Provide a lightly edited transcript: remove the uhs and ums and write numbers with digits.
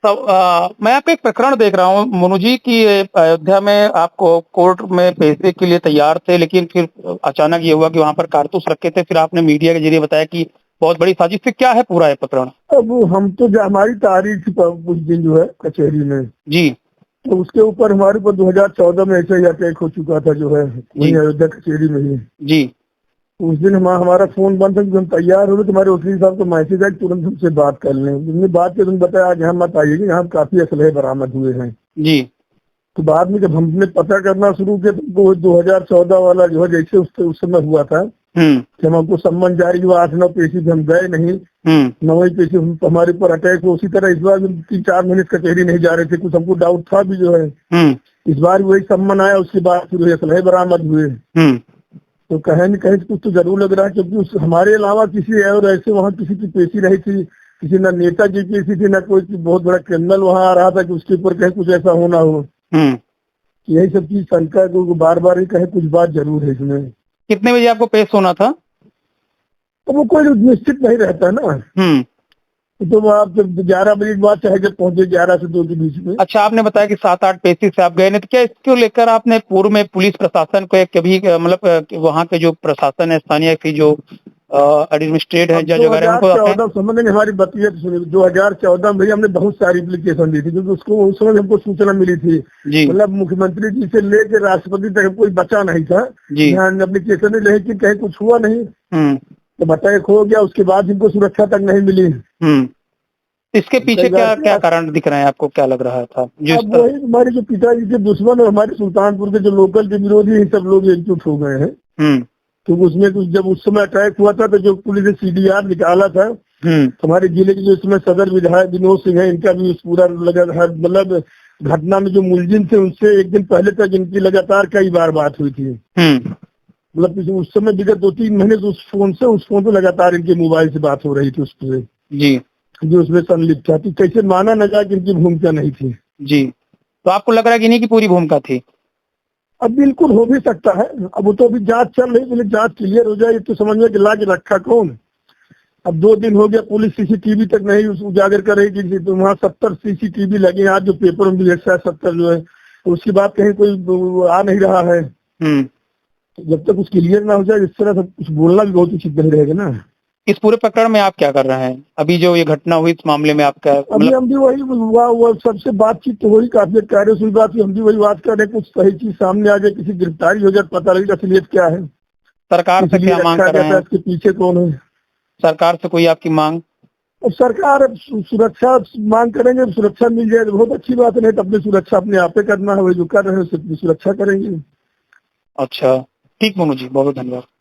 मैं आपका एक प्रकरण देख रहा हूँ मोनू जी कि अयोध्या में आपको कोर्ट में पेशे के लिए तैयार थे, लेकिन फिर अचानक ये हुआ कि वहाँ पर कारतूस रखे थे। फिर आपने मीडिया के जरिए बताया कि बहुत बड़ी साजिश थी। क्या है पूरा ये प्रकरण? अब हम तो हमारी तारीख थी कुछ दिन जो है कचहरी में, जी तो उसके ऊपर हमारे ऊपर 2014 में ऐसा ही अटैक हो चुका था जो है वही अयोध्या कचहरी में ही। जी उस दिन हमारा फोन बंद था, हम तैयार हो गए, तुम्हारे वकील साहब को मैसेज आया तुरंत हमसे बात कर लें। उन्होंने बात की, तुम बताया आज यहाँ मत आइएगा, यहाँ काफी असलहे बरामद हुए हैं। जी तो बाद में जब हमने पता करना शुरू किया तो वो 2014 वाला जो है जैसे उस समय हुआ था कि हम हमको सम्मन जारी हुआ 8-9 पेशी से हम गए नहीं, 9 पेशी हमारे ऊपर अटैक हुआ। उसी तरह इस बार 3-4 महीने कचहरी नहीं जा रहे थे, कुछ हमको डाउट था भी जो है। इस बार वही सम्मन आया, उसके बाद फिर असलहे बरामद हुए। तो कहीं न कहीं कुछ तो जरूर लग रहा है, क्योंकि हमारे अलावा किसी और ऐसे वहाँ किसी की पेशी नहीं थी, किसी न नेता की पेशी थी, न कोई बहुत बड़ा क्रिमिनल वहाँ आ रहा था कि उसके ऊपर कहीं कुछ ऐसा होना हो। यही सब चीज शंका को बार बार ही कहे कुछ बात जरूर है इसमें। कितने बजे आपको पेश होना था? तो वो कोई निश्चित नहीं रहता ना। तो आप जब 11 बजे के बाद चाहे जब पहुंचे 11 से 2 के बीच में। अच्छा, आपने बताया कि 7-8 पेशी से आप गए नहीं, तो क्या इसको लेकर आपने पूर्व में पुलिस प्रशासन को कभी मतलब वहाँ के जो प्रशासन है, स्थानीय की जो एडमिनिस्ट्रेट है, जज वगैरह, उनको 2014 समझ लेंगे हमारी बतिया सुनिए, 2014 में हमने बहुत सारी एप्लीकेशन दी थी, क्योंकि उसको उस समय हमको सूचना मिली थी। मतलब मुख्यमंत्री जी से लेकर राष्ट्रपति तक कोई बचा नहीं था, यहाँ एप्लीकेशन नहीं, लेकिन कहीं कुछ हुआ नहीं तो अटैक हो गया। उसके बाद इनको सुरक्षा तक नहीं मिली। इसके पीछे क्या कारण दिख रहे हैं आपको? क्या लग रहा था? अब वही हमारे जो पिताजी के दुश्मन और हमारे सुल्तानपुर के जो लोकल के विरोधी ही सब लोग एकजुट हो गए हैं। क्योंकि उसमें कुछ जब उस समय अटैक हुआ था तो जो पुलिस ने CDR निकाला था, हमारे जिले के जो इसमें सदर विधायक विनोद सिंह है, इनका भी उस पूरा मतलब घटना में जो मुलजिम थे उनसे एक दिन पहले तक इनकी लगातार कई बार बात हुई थी। मतलब उस समय विगत 2-3 महीने से उस फोन पे लगातार इनके मोबाइल से बात हो रही थी उस पर जी, जो उसमें संलिप्त था। तो कैसे माना न जाए कि इनकी भूमिका नहीं थी। जी, तो आपको लग रहा है कि इन्हीं की पूरी भूमिका थी? अब बिल्कुल हो भी सकता है। अब वो तो अभी जांच चल रही, पहले जांच क्लियर हो जाए तो समझ में कि ला के रखा कौन। अब 2 दिन हो गया, पुलिस CCTV तक नहीं उजागर करेगी। तो वहाँ 70 CCTV लगे, आज जो पेपर में भी 170 जो है, तो उसकी बात कहीं कोई आ नहीं रहा है। तो जब तक कुछ क्लियर ना हो जाए इस तरह सब कुछ बोलना भी बहुत उचित नहीं रहेगा ना। इस पूरे प्रकरण में आप क्या कर रहे हैं? अभी जो ये घटना हुई इस मामले में आपका अभी हम भी वही सबसे बातचीत तो वही काफी कार्य हुई बात, हम भी वही बात कर रहे हैं, कुछ सही चीज सामने आ जाए, किसी गिरफ्तारी हो जाए, पता लगे असलियत क्या है, सरकार से क्या मांग कर रहे हैं? इसके पीछे कौन है? सरकार से कोई आपकी मांग? और सरकार सुरक्षा मांग करेंगे, सुरक्षा मिल जाए तो बहुत अच्छी बात है, तो अपनी सुरक्षा अपने आप पे करना है, वही जो कर रहे हैं उसकी सुरक्षा करेंगे। अच्छा, ठीक मोनू जी, बहुत बहुत धन्यवाद।